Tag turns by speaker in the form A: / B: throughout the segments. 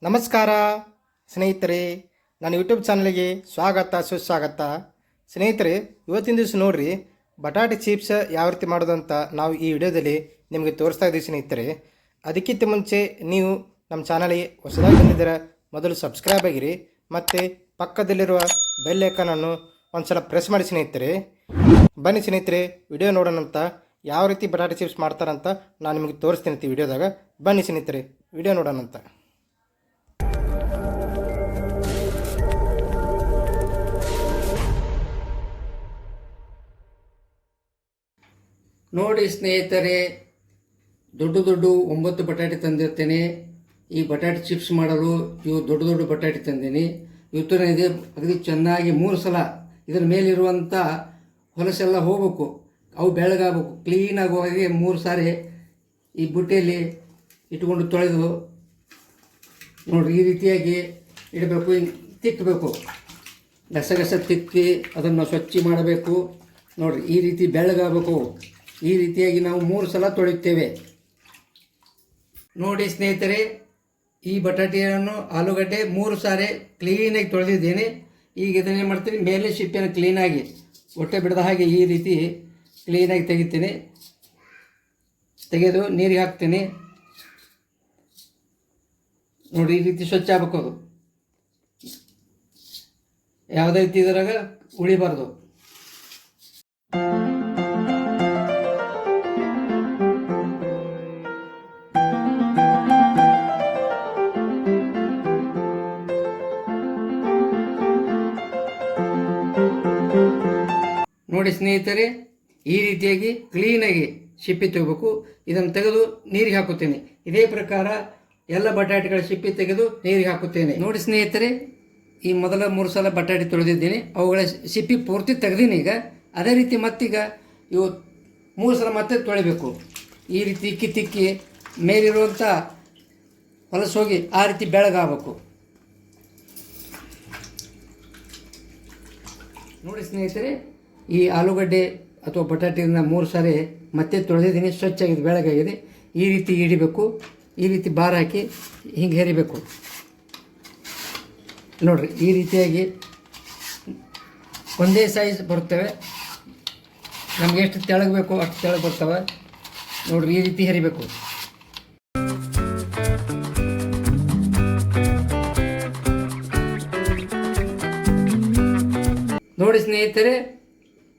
A: ನಮಸ್ಕಾರ ಸ್ನೇಹಿತರೆ, ನನ್ನ ಯೂಟ್ಯೂಬ್ ಚಾನಲ್ಗೆ ಸ್ವಾಗತ ಸುಸ್ವಾಗತ. ಸ್ನೇಹಿತರೆ, ಇವತ್ತಿನ ದಿವಸ ನೋಡ್ರಿ ಬಟಾಟೆ ಚಿಪ್ಸ್ ಯಾವ ರೀತಿ ಮಾಡೋದು ಅಂತ ನಾವು ಈ ವಿಡಿಯೋದಲ್ಲಿ ನಿಮಗೆ ತೋರಿಸ್ತಾ ಇದ್ದೀವಿ. ಸ್ನೇಹಿತರೆ, ಅದಕ್ಕಿಂತ ಮುಂಚೆ ನೀವು ನಮ್ಮ ಚಾನಲ್ಗೆ ಹೊಸದಾಗಿ ಬಂದಿದ್ದರೆ ಮೊದಲು ಸಬ್ಸ್ಕ್ರೈಬ್ ಆಗಿರಿ ಮತ್ತು ಪಕ್ಕದಲ್ಲಿರುವ ಬೆಲ್ ಐಕಾನನ್ನು ಒಂದು ಸಲ ಪ್ರೆಸ್ ಮಾಡಿ. ಸ್ನೇಹಿತರೆ, ಬನ್ನಿ ಸ್ನೇಹಿತರೆ, ವಿಡಿಯೋ ನೋಡೋಣಂತ. ಯಾವ ರೀತಿ ಬಟಾಟೆ ಚಿಪ್ಸ್ ಮಾಡ್ತಾರಂತ ನಾನು ನಿಮಗೆ ತೋರಿಸ್ತೀನಿ ವಿಡಿಯೋದಾಗ. ಬನ್ನಿ ಸ್ನೇಹಿತರೆ, ವಿಡಿಯೋ ನೋಡೋಣಂತ.
B: ನೋಡಿ ಸ್ನೇಹಿತರೆ, ದೊಡ್ಡ 9 ಬಟಾಟೆ ತಂದಿರ್ತೇನೆ. ಈ ಬಟಾಟೆ ಚಿಪ್ಸ್ ಮಾಡಲು ಇವು ದೊಡ್ಡ ಬಟಾಟೆ ತಂದೀನಿ. ಇವತ್ತು ಇದೆ ಅಗದಿ ಚೆನ್ನಾಗಿ 3 ಸಲ ಇದರ ಮೇಲಿರುವಂಥ ಹೊಲಸೆಲ್ಲ ಹೋಗ್ಬೇಕು, ಅವು ಬೆಳಗಾಗಬೇಕು. ಕ್ಲೀನಾಗಿ ಹೋಗಿ 3 ಸಾರಿ ಈ ಬುಟ್ಟಿಯಲ್ಲಿ ಇಟ್ಕೊಂಡು ತೊಳೆದು ನೋಡಿರಿ ಈ ರೀತಿಯಾಗಿ ಇಡಬೇಕು. ಹಿಂಗೆ ತಿಕ್ಕಬೇಕು, ಗಸ ತಿಕ್ಕಿ ಅದನ್ನು ಸ್ವಚ್ಛ ಮಾಡಬೇಕು. ನೋಡಿರಿ ಈ ರೀತಿ ಬೆಳಗಾಗಬೇಕು. ಈ ರೀತಿಯಾಗಿ ನಾವು 3 ಸಲ ತೊಳೆಯುತ್ತೇವೆ. ನೋಡಿ ಸ್ನೇಹಿತರೆ, ಈ ಬಟಾಟೆಯನ್ನು ಆಲೂಗಡ್ಡೆ 3 ಸಾರಿ ಕ್ಲೀನಾಗಿ ತೊಳೆದಿದ್ದೇನೆ. ಈಗ ಇದನ್ನೇ ಮಾಡ್ತೀನಿ, ಮೇಲೆ ಸಿಪ್ಪೆಯನ್ನು ಕ್ಲೀನಾಗಿ ಹೊಟ್ಟೆ ಬಿಡದ ಹಾಗೆ ಈ ರೀತಿ ಕ್ಲೀನಾಗಿ ತೆಗಿತೀನಿ. ತೆಗೆದು ನೀರಿಗೆ ಹಾಕ್ತೀನಿ. ನೋಡಿ ಈ ರೀತಿ ಸ್ವಚ್ಛ ಆಗಬೇಕು. ಅದು ಯಾವುದೇ ರೀತಿ ಇದರಾಗ ಉಳಿಬಾರ್ದು. ನೋಡಿ ಸ್ನೇಹಿತರೆ, ಈ ರೀತಿಯಾಗಿ ಕ್ಲೀನಾಗಿ ಸಿಪ್ಪೆ ತೆಗಬೇಕು. ಇದನ್ನು ತೆಗೆದು ನೀರಿಗೆ ಹಾಕುತ್ತೇನೆ. ಇದೇ ಪ್ರಕಾರ ಎಲ್ಲ ಬಟಾಟೆಗಳ ಸಿಪ್ಪೆ ತೆಗೆದು ನೀರಿಗೆ ಹಾಕುತ್ತೇನೆ. ನೋಡಿ ಸ್ನೇಹಿತರೆ, ಈ ಮೊದಲ 3 ಸಲ ಬಟಾಟೆ ತೊಳೆದಿದ್ದೀನಿ. ಅವುಗಳ ಸಿಪ್ಪೆ ಪೂರ್ತಿ ತೆಗೆದೀನಿ. ಈಗ ಅದೇ ರೀತಿ ಮತ್ತೀಗ ಇವು 3 ಸಲ ಮತ್ತೆ ತೊಳಿಬೇಕು. ಈ ರೀತಿ ತಿಕ್ಕಿ ಮೇಲಿರುವಂಥ ಹೊಲಸು ಹೋಗಿ ಆ ರೀತಿ ಬೆಳಗಾಗಬೇಕು. ನೋಡಿ ಸ್ನೇಹಿತರೆ, ಈ ಆಲೂಗಡ್ಡೆ ಅಥವಾ ಬಟಾಟೆಯನ್ನು 3 ಸಾರಿ ಮತ್ತೆ ತೊಳೆದಿದ್ದೀನಿ. ಸ್ವಚ್ಛಾಗಿದೆ, ಬೆಳಗಾಗಿದೆ. ಈ ರೀತಿ ಹಿಡಿಬೇಕು. ಈ ರೀತಿ ಬಾರ್ ಹಾಕಿ ಹಿಂಗೆ ಹೆರಿಬೇಕು. ನೋಡಿರಿ ಈ ರೀತಿಯಾಗಿ ಒಂದೇ ಸೈಜ್ ಬರ್ತವೆ. ನಮ್ಗೆ ಎಷ್ಟು ತೆಳಗೆ ಬೇಕು ಅಷ್ಟು ತೆಳಗೆ ಬರ್ತವೆ. ನೋಡಿರಿ ಈ ರೀತಿ ಹೆರಿಬೇಕು. ನೋಡಿ ಸ್ನೇಹಿತರೆ,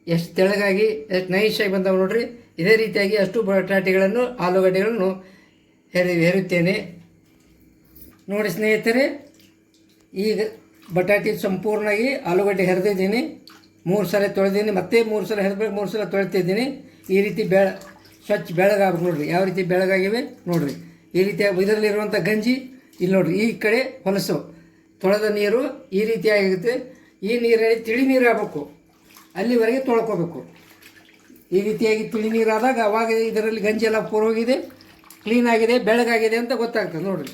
B: ಎಷ್ಟು ತೆಳಗಾಗಿ ಎಷ್ಟು ನೈಸಾಗಿ ಬಂದವು ನೋಡ್ರಿ. ಇದೇ ರೀತಿಯಾಗಿ ಅಷ್ಟು ಬಟಾಟೆಗಳನ್ನು ಆಲೂಗಡ್ಡೆಗಳನ್ನು ಹೆರುತ್ತೇನೆ. ನೋಡಿ ಸ್ನೇಹಿತರೆ, ಈಗ ಬಟಾಟೆ ಸಂಪೂರ್ಣವಾಗಿ ಆಲೂಗಡ್ಡೆ ಹೆರೆದಿದ್ದೀನಿ. 3 ಸಲ ತೊಳೆದೀನಿ. ಮತ್ತೆ 3 ಸಲ ಹೆರಬೇಕು, 3 ಸಲ ತೊಳಿತಿದ್ದೀನಿ. ಈ ರೀತಿ ಸ್ವಚ್ಛ ಬೆಳಗಾಗಬೇಕು. ನೋಡಿರಿ ಯಾವ ರೀತಿ ಬೆಳಗಾಗಿವೆ. ನೋಡಿರಿ ಈ ರೀತಿಯಾಗಿ ಇದರಲ್ಲಿರುವಂಥ ಗಂಜಿ ಇಲ್ಲಿ ನೋಡಿರಿ. ಈ ಕಡೆ ಹೊಲಸು ತೊಳೆದ ನೀರು ಈ ರೀತಿಯಾಗಿರುತ್ತೆ. ಈ ನೀರಲ್ಲಿ ತಿಳಿ ನೀರು ಆಗಬೇಕು, ಅಲ್ಲಿವರೆಗೆ ತೊಳ್ಕೊಬೇಕು. ಈ ರೀತಿಯಾಗಿ ತಿಳಿ ನೀರಾದಾಗ ಅವಾಗ ಇದರಲ್ಲಿ ಗಂಜಿ ಎಲ್ಲ ಹೋಗಿದೆ, ಕ್ಲೀನಾಗಿದೆ, ಬೆಳಗಾಗಿದೆ ಅಂತ ಗೊತ್ತಾಗ್ತದೆ. ನೋಡಿರಿ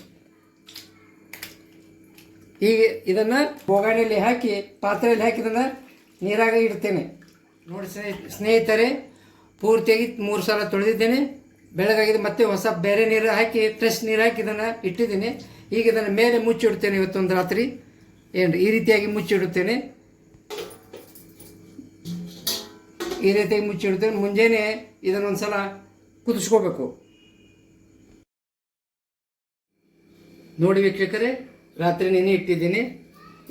B: ಹೀಗೆ ಇದನ್ನು ಬೋಗಾಣಿಯಲ್ಲಿ ಹಾಕಿ ಪಾತ್ರೆಯಲ್ಲಿ ಹಾಕಿ ಇದನ್ನು ನೀರಾಗ ಇಡ್ತೇನೆ. ನೋಡಿ ಸ್ನೇಹಿತರೆ, ಪೂರ್ತಿಯಾಗಿ 3 ಸಲ ತೊಳೆದಿದ್ದೇನೆ, ಬೆಳಗಾಗಿದೆ. ಮತ್ತೆ ಹೊಸ ಬೇರೆ ನೀರು ಹಾಕಿ ಫ್ರೆಶ್ ನೀರು ಹಾಕಿ ಇದನ್ನು ಇಟ್ಟಿದ್ದೀನಿ. ಈಗ ಇದನ್ನು ಮೇಲೆ ಮುಚ್ಚಿಡ್ತೇನೆ. ಇವತ್ತೊಂದು ರಾತ್ರಿ ಈ ರೀತಿಯಾಗಿ ಮುಚ್ಚಿಡುತ್ತೇನೆ. ಈ ರೀತಿಯಾಗಿ ಮುಚ್ಚಿಡುತ್ತೇನೆ. ಮುಂಜಾನೆ ಇದನ್ನೊಂದು ಸಲ ಕುದಿಸ್ಕೋಬೇಕು. ನೋಡಿ ವೀಕ್ಷಕರೇ, ರಾತ್ರಿ ನೆನೆ ಇಟ್ಟಿದ್ದೀನಿ.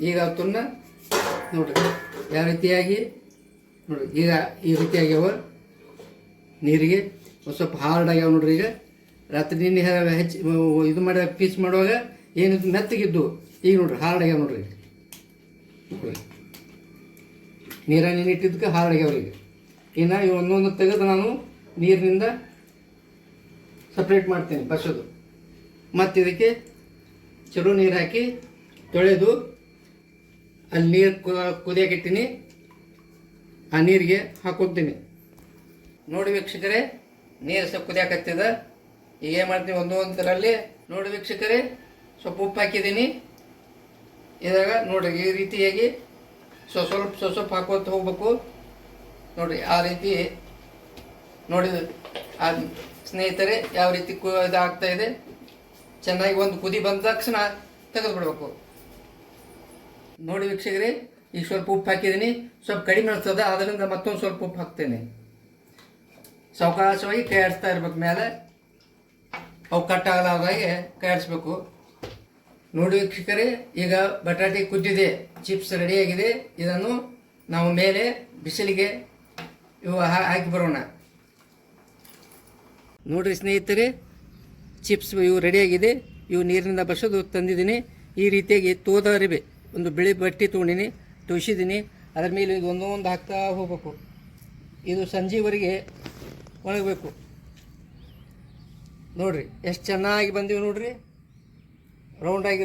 B: ಈಗ ಅವತ್ತನ್ನು ನೋಡಿರಿ ಯಾವ ರೀತಿಯಾಗಿ ನೋಡಿರಿ. ಈಗ ಈ ರೀತಿಯಾಗ್ಯಾವ ನೀರಿಗೆ ಒಂದು ಸ್ವಲ್ಪ ಹಾರ್ಡ್ ಆಗ್ಯಾವ ನೋಡ್ರಿ. ಈಗ ರಾತ್ರಿ ನೆನೆ ಇದು ಮಾಡಿ ಪೀಸ್ ಮಾಡುವಾಗ ಏನಿದ್ದು ಮೆತ್ತಗಿದ್ದು, ಈಗ ನೋಡ್ರಿ ಹಾರ್ಡ್ ಆಗ್ಯಾವ ನೋಡ್ರಿ. ನೋಡಿರಿ ನೀರಾಗ ನೆನೆ ಇಟ್ಟಿದ್ದಕ್ಕೆ ಹಾರ್ಡ್ ಆಗ್ಯಾವ್ರಿ. ಇನ್ನು ಇವು ಒಂದೊಂದು ತೆಗೆದು ನಾನು ನೀರಿನಿಂದ ಸಪ್ರೇಟ್ ಮಾಡ್ತೇನೆ, ಬಸೋದು. ಮತ್ತು ಇದಕ್ಕೆ ಚಲೋ ನೀರು ಹಾಕಿ ತೊಳೆದು ಅಲ್ಲಿ ನೀರು ಕುದಿಯಾಕಿಟ್ಟಿನಿ. ಆ ನೀರಿಗೆ ಹಾಕೋತೀನಿ. ನೋಡಿ ವೀಕ್ಷಕರೇ, ನೀರು ಸ್ವಲ್ಪ ಕುದಿಯಾಕತ್ತಿದ. ಈಗ ಏನು ಮಾಡ್ತೀನಿ, ಒಂದೊಂದರಲ್ಲಿ ನೋಡಿ ವೀಕ್ಷಕರೇ, ಸ್ವಲ್ಪ ಉಪ್ಪು ಹಾಕಿದ್ದೀನಿ. ಇದಾಗ ನೋಡಿರಿ ಈ ರೀತಿಯಾಗಿ ಸ್ವಲ್ಪ ಹಾಕೋತ ಹೋಗ್ಬೇಕು. ನೋಡಿರಿ ಆ ರೀತಿ ನೋಡಿ ಸ್ನೇಹಿತರೆ ಯಾವ ರೀತಿ ಇದಾಗ್ತಾ ಇದೆ. ಚೆನ್ನಾಗಿ ಒಂದು ಕುದಿ ಬಂದ ತಕ್ಷಣ ತೆಗೆದು ಬಿಡಬೇಕು. ನೋಡಿ ವೀಕ್ಷಕರೇ, ಈಗ ಸ್ವಲ್ಪ ಉಪ್ಪು ಹಾಕಿದ್ದೀನಿ, ಸ್ವಲ್ಪ ಕಡಿಮೆ ಅನಿಸ್ತದೆ, ಅದರಿಂದ ಮತ್ತೊಂದು ಸ್ವಲ್ಪ ಉಪ್ಪು ಹಾಕ್ತೇನೆ. ಸಾವಕಾಶವಾಗಿ ಕೈ ಆಡಿಸ್ತಾ ಇರ್ಬೇಕು, ಮೇಲೆ ಅವು ಕಟ್ಟಾಗಲಾರ್ದಾಗೆ ಕೈ ಆಡಿಸ್ಬೇಕು. ನೋಡಿ ವೀಕ್ಷಕರೇ, ಈಗ ಬಟಾಟೆ ಕುದ್ದಿದೆ, ಚಿಪ್ಸ್ ರೆಡಿಯಾಗಿದೆ. ಇದನ್ನು ನಾವು ಮೇಲೆ ಬಿಸಿಲಿಗೆ ಇವು ಹಾಕಿ ಬರೋಣ. ನೋಡಿರಿ ಸ್ನೇಹಿತರೆ, ಚಿಪ್ಸ್ ಇವು ರೆಡಿಯಾಗಿದೆ. ಇವು ನೀರಿನಿಂದ ಬಸೋದು ತಂದಿದ್ದೀನಿ. ಈ ರೀತಿಯಾಗಿ ತೋದ ಅರಿವೆ ಒಂದು ಬಿಳಿ ಬಟ್ಟೆ ತೊಗೊಂಡಿನಿ, ತೋಯಿಸಿದ್ದೀನಿ. ಅದರ ಮೇಲೆ ಇದು ಒಂದೊಂದು ಹಾಕ್ತಾ ಹೋಗ್ಬೇಕು. ಇದು ಸಂಜೆವರೆಗೆ ಒಣಗಬೇಕು. ನೋಡಿರಿ ಎಷ್ಟು ಚೆನ್ನಾಗಿ ಬಂದಿವೆ ನೋಡ್ರಿ, ರೌಂಡಾಗಿ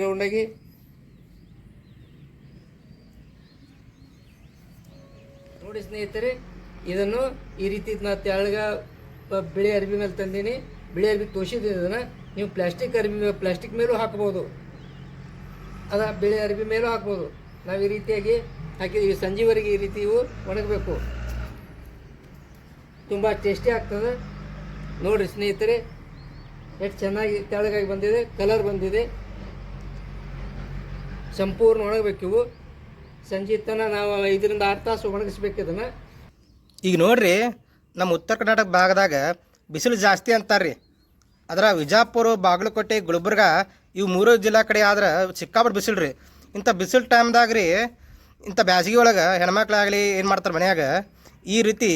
B: ನೋಡಿ ಸ್ನೇಹಿತರೆ. ಇದನ್ನು ಈ ರೀತಿ ನಾನು ತೆಳಗ ಬಿಳಿ ಅರಿವಿ ಮೇಲೆ ತಂದೀನಿ. ಬಿಳಿ ಅರಿವಿ ತೋರಿಸಿದ್ದೀನಿ. ಇದನ್ನು ನೀವು ಪ್ಲಾಸ್ಟಿಕ್ ಮೇಲೂ ಹಾಕ್ಬೋದು, ಬಿಳಿ ಅರಿವಿ ಮೇಲೂ ಹಾಕ್ಬೋದು. ನಾವು ಈ ರೀತಿಯಾಗಿ ಹಾಕಿದ್ದೀವಿ. ಸಂಜೆವರೆಗೆ ಈ ರೀತಿ ಇವು ಒಣಗಬೇಕು. ತುಂಬ ಟೇಸ್ಟಿ ಆಗ್ತದೆ. ನೋಡಿರಿ ಸ್ನೇಹಿತರೆ, ಎಷ್ಟು ಚೆನ್ನಾಗಿ ತೆಳಗಾಗಿ ಬಂದಿದೆ, ಕಲರ್ ಬಂದಿದೆ. ಸಂಪೂರ್ಣ ಒಣಗಬೇಕು ಇವು. ಸಂಜೆ ತನಕ ನಾವು 5 ರಿಂದ 6 ತಾಸು ಒಣಗಿಸ್ಬೇಕು ಇದನ್ನು.
A: ಈಗ ನೋಡ್ರಿ, ನಮ್ಮ ಉತ್ತರ ಕರ್ನಾಟಕ ಭಾಗದಾಗ ಬಿಸಿಲು ಜಾಸ್ತಿ ಅಂತಾರೆ ರೀ. ಅದರ ವಿಜಾಪುರ, ಬಾಗಲಕೋಟೆ, ಗುಲ್ಬರ್ಗ ಇವು 3 ಜಿಲ್ಲಾ ಕಡೆ ಆದ್ರೆ ಸಿಕ್ಕಾಪಟ್ಟೆ ಬಿಸಿಲು ರೀ. ಇಂಥ ಬಿಸಿಲು ಟೈಮ್ದಾಗ ರೀ, ಇಂಥ ಬ್ಯಾಸಿಗೆ ಒಳಗೆ ಹೆಣ್ಮಕ್ಳಾಗಲಿ ಏನು ಮಾಡ್ತಾರೆ ಮನ್ಯಾಗ, ಈ ರೀತಿ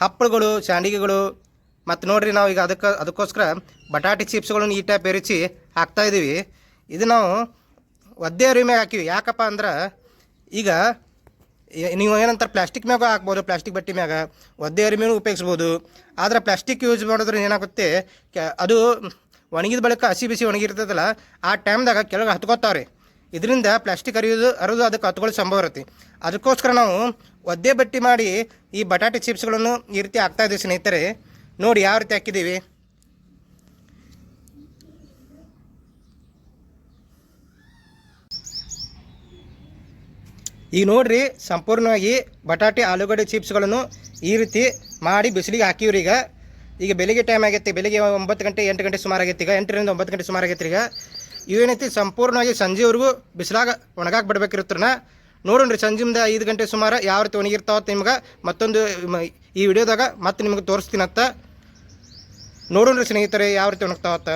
A: ಹಪ್ಪಳುಗಳು, ಶಾಂಡಿಗೆಗಳು, ಮತ್ತು ನೋಡಿರಿ ನಾವು ಈಗ ಅದಕ್ಕೋಸ್ಕರ ಬಟಾಟೆ ಚಿಪ್ಸ್ಗಳನ್ನು ಈ ಟೈಪ್ ಎರಿಸಿ ಹಾಕ್ತಾಯಿದ್ದೀವಿ. ಇದು ನಾವು ಒದ್ದೆ ಅರಿವಿ ಮ್ಯಾಗ ಹಾಕಿವಿ. ಯಾಕಪ್ಪ ಅಂದ್ರೆ ಈಗ ನೀವು ಏನಂತಾರೆ ಪ್ಲಾಸ್ಟಿಕ್ ಮ್ಯಾಗ ಹಾಕ್ಬೋದು, ಪ್ಲಾಸ್ಟಿಕ್ ಬಟ್ಟೆ ಮ್ಯಾಗ ಒದ್ದೆ ಅರಿವಿನೂ ಉಪಯೋಗಿಸ್ಬೋದು. ಆದರೆ ಪ್ಲಾಸ್ಟಿಕ್ ಯೂಸ್ ಮಾಡಿದ್ರೆ ಏನಾಗುತ್ತೆ, ಅದು ಒಣಗಿದ ಬಳಿಕ ಹಸಿ ಬಿಸಿ ಒಣಗಿರ್ತದಲ್ಲ, ಆ ಟೈಮ್ದಾಗ ಕೆಳಗೆ ಹತ್ಕೋತಾವ್ರಿ. ಇದರಿಂದ ಪ್ಲಾಸ್ಟಿಕ್ ಅರಿದು ಅದಕ್ಕೆ ಹತ್ಕೊಳ್ಳೋ ಸಂಭವ ಇರುತ್ತೆ. ಅದಕ್ಕೋಸ್ಕರ ನಾವು ಒದ್ದೆ ಬಟ್ಟೆ ಮಾಡಿ ಈ ಬಟಾಟೆ ಚಿಪ್ಸ್ಗಳನ್ನು ಈ ರೀತಿ ಹಾಕ್ತಾಯಿದ್ದೀವಿ ಸ್ನೇಹಿತರೆ. ನೋಡಿ ಯಾವ ರೀತಿ ಹಾಕಿದ್ದೀವಿ. ಈಗ ನೋಡಿರಿ, ಸಂಪೂರ್ಣವಾಗಿ ಬಟಾಟೆ ಆಲೂಗಡ್ಡೆ ಚಿಪ್ಸ್ಗಳನ್ನು ಈ ರೀತಿ ಮಾಡಿ ಬಿಸಿಲಿಗೆ ಹಾಕಿವ್ರಿ. ಈಗ ಬೆಳಿಗ್ಗೆ ಟೈಮ್ ಆಗೈತಿ, ಬೆಳಿಗ್ಗೆ 9 ಗಂಟೆ 8 ಗಂಟೆ ಸುಮಾರು ಆಗೈತಿ. ಈಗ 8 ರಿಂದ 9 ಗಂಟೆ ಸುಮಾರು ಆಗೈತಿ. ಈಗ ಇವೇನೈತಿ ಸಂಪೂರ್ಣವಾಗಿ ಸಂಜೆವರೆಗೂ ಬಿಸಿಲಾಗ ಒಣಗಾಕ ಬಿಡ್ಬೇಕಿರುತ್ತನ. ನೋಡೋಣ್ರಿ ಸಂಜೆಯಿಂದ 5 ಗಂಟೆ ಸುಮಾರು ಯಾವ ರೀತಿ ಒಣಗಿರ್ತಾವತ್ತು ನಿಮ್ಗೆ ಮತ್ತೊಂದು ಈ ವಿಡಿಯೋದಾಗ ಮತ್ತೆ ನಿಮ್ಗೆ ತೋರಿಸ್ತೀನತ್ತ. ನೋಡೋಣ್ರಿ ಸ್ನೇಹಿತರೆ ಯಾವ ರೀತಿ ಒಣಗ್ತಾವತ್ತ.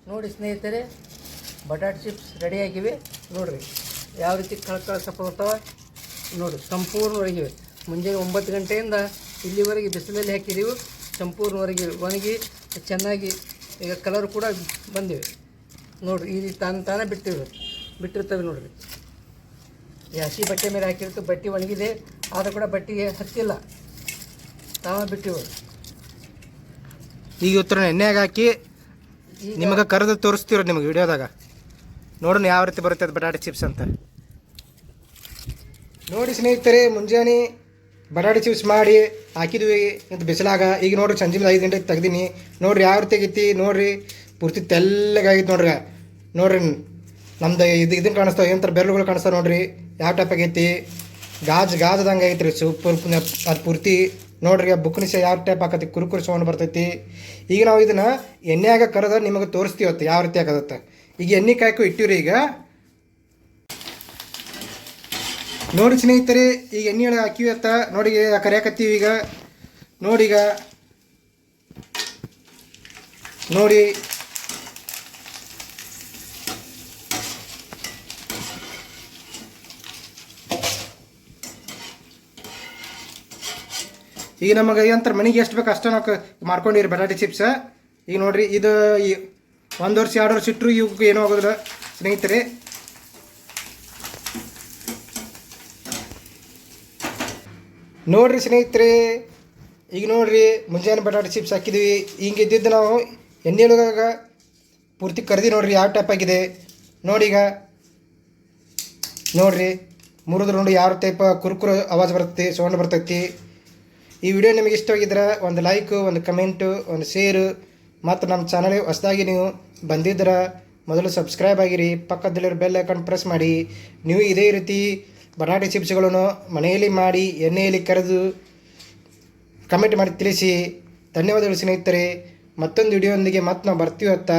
B: ನೋಡಿ ಸ್ನೇಹಿತರೆ, ಬಟಾಟೆ ಚಿಪ್ಸ್ ರೆಡಿಯಾಗಿವೆ. ನೋಡಿರಿ ಯಾವ ರೀತಿ ಕಳ್ಕಳ ಸಪ್ಪತ್ತಾವ. ನೋಡಿ ಸಂಪೂರ್ಣ ಒಣಗಿವೆ. ಮುಂಜಾನೆ 9 ಗಂಟೆಯಿಂದ ಇಲ್ಲಿವರೆಗೆ ಬಿಸಿಲಲ್ಲಿ ಹಾಕಿದ್ದೀವಿ. ಸಂಪೂರ್ಣವರೆಗೆ ಒಣಗಿ ಚೆನ್ನಾಗಿ ಈಗ ಕಲರ್ ಕೂಡ ಬಂದಿವೆ. ನೋಡಿರಿ ಈ ರೀತಿ ತಾನೇ ಬಿಟ್ಟಿರ್ತವೆ. ನೋಡಿರಿ ಈ ಹಸಿ ಬಟ್ಟೆ ಮೇಲೆ ಹಾಕಿರ್ತವೆ. ಬಟ್ಟೆ ಒಣಗಿದೆ, ಆದರೂ ಕೂಡ ಬಟ್ಟೆಗೆ ಹತ್ತಿಲ್ಲ, ಬಿಟ್ಟಿವೆ.
A: ಈಗ ಉತ್ತರ ಎಣ್ಣೆಯಾಗ ಹಾಕಿ ನಿಮಗೆ ಕರೆದು ತೋರಿಸ್ತೀರ ನಿಮಗೆ ವಿಡಿಯೋದಾಗ. ನೋಡೋಣ ಯಾವ ರೀತಿ ಬರುತ್ತೆ ಅದು ಬಟಾಟೆ ಚಿಪ್ಸ್ ಅಂತ. ನೋಡಿ ಸ್ನೇಹಿತರೆ, ಮುಂಜಾನೆ ಬಟಾಟೆ ಚಿಪ್ಸ್ ಮಾಡಿ ಹಾಕಿದ್ವಿ ಇಂಥ ಬಿಸಿಲಾಗ. ಈಗ ನೋಡಿರಿ ಸಂಜೆ 5 ಗಂಟೆಗೆ ತೆಗ್ದೀನಿ. ನೋಡಿರಿ ಯಾವ ರೀತಿ ಆಗೈತಿ. ನೋಡಿರಿ ಪೂರ್ತಿ ತೆಲ್ಲಗಾಗೈತಿ. ನೋಡ್ರಿ ನಮ್ದು ಇದನ್ನು ಕಾಣಿಸ್ತಾವೆ, ಏನಂತಾರೆ ಬೆರಳುಗಳು ಕಾಣಿಸ್ತಾವೆ. ನೋಡಿರಿ ಯಾವ ಟೈಪ್ ಆಗೈತಿ. ಗಾಜದಂಗೆ ಆಗೈತಿ ರೀ ಸೂಪರ್. ಅದು ಪೂರ್ತಿ ನೋಡ್ರಿ ಬುಕ್ನಿಸ ಯಾವ ಟೈಪ್ ಆಕತಿ, ಕುರುಕುರು ಸೌಂಡ್ ಬರ್ತೈತಿ. ಈಗ ನಾವು ಇದನ್ನು ಎಣ್ಣೆಯಾಗ ಕರೆದ ನಿಮಗೆ ತೋರಿಸ್ತೀವತ್ತು ಯಾವ ರೀತಿ ಆಗತ್ತೆ. ಈಗ ಎಣ್ಣೆ ಕಾಯ್ಕು ಇಟ್ಟಿವ್ರಿ. ಈಗ ನೋಡಿ ಸ್ನೇಹಿತರೆ, ಈಗ ಎಣ್ಣೆ ಒಳಗೆ ಹಾಕಿವತ್ತ. ನೋಡಿ ಕರಿಯಾಕತ್ತೀವಿ. ಈಗ ನೋಡಿ ಈಗ ನಮಗೆ ಏನಂತ ಮನೆಗೆ ಎಷ್ಟು ಬೇಕು ಅಷ್ಟು ನಾವು ಮಾಡ್ಕೊಂಡಿರಿ ಬಟಾಟೆ ಚಿಪ್ಸ್. ಈಗ ನೋಡಿರಿ ಇದು 1 ವರ್ಷ 2 ವರ್ಷ ಇಟ್ಟರು ಇವಕ್ಕೆ ಏನೂ ಆಗೋದಿಲ್ಲ ಸ್ನೇಹಿತರೆ. ನೋಡಿರಿ ಸ್ನೇಹಿತರೆ, ಈಗ ನೋಡಿರಿ ಮುಂಜಾನೆ ಬಟಾಟೆ ಚಿಪ್ಸ್ ಹಾಕಿದ್ವಿ. ಹಿಂಗೆ ಇದ್ದಿದ್ದು ನಾವು ಎಣ್ಣೆ ಒಳಗಾಗ ಪೂರ್ತಿ ಕರೆದಿ. ನೋಡಿರಿ ಯಾವ ಟೈಪ್ ಆಗಿದೆ ನೋಡಿ. ಈಗ ನೋಡಿರಿ ಮುರಿದ್ರು ನೋಡಿ ಯಾವ ಟೈಪ್ ಕುರುಕುರು ಆವಾಜ್ ಬರ್ತೈತಿ, ಸೌಂಡ್ ಬರ್ತೈತಿ. ಈ ವಿಡಿಯೋ ನಿಮಗೆ ಇಷ್ಟವಾಗಿದ್ರೆ ಒಂದು ಲೈಕು, ಒಂದು ಕಮೆಂಟು, ಒಂದು ಶೇರು, ಮತ್ತು ನಮ್ಮ ಚಾನಲ್ ಹೊಸದಾಗಿ ನೀವು ಬಂದಿದ್ರೆ ಮೊದಲು ಸಬ್ಸ್ಕ್ರೈಬ್ ಆಗಿರಿ. ಪಕ್ಕದಲ್ಲಿರೋ ಬೆಲ್ ಐಕಾನ್ ಪ್ರೆಸ್ ಮಾಡಿ. ನೀವು ಇದೇ ರೀತಿ ಬಟಾಟೆ ಚಿಪ್ಸ್ಗಳನ್ನು ಮನೆಯಲ್ಲಿ ಮಾಡಿ ಎಣ್ಣೆಯಲ್ಲಿ ಕರೆದು ಕಮೆಂಟ್ ಮಾಡಿ ತಿಳಿಸಿ. ಧನ್ಯವಾದಗಳು ಸ್ನೇಹಿತರೆ. ಮತ್ತೊಂದು ವಿಡಿಯೋದೊಂದಿಗೆ ಮತ್ತೆ ನಾವು ಬರ್ತೀವತ್ತ.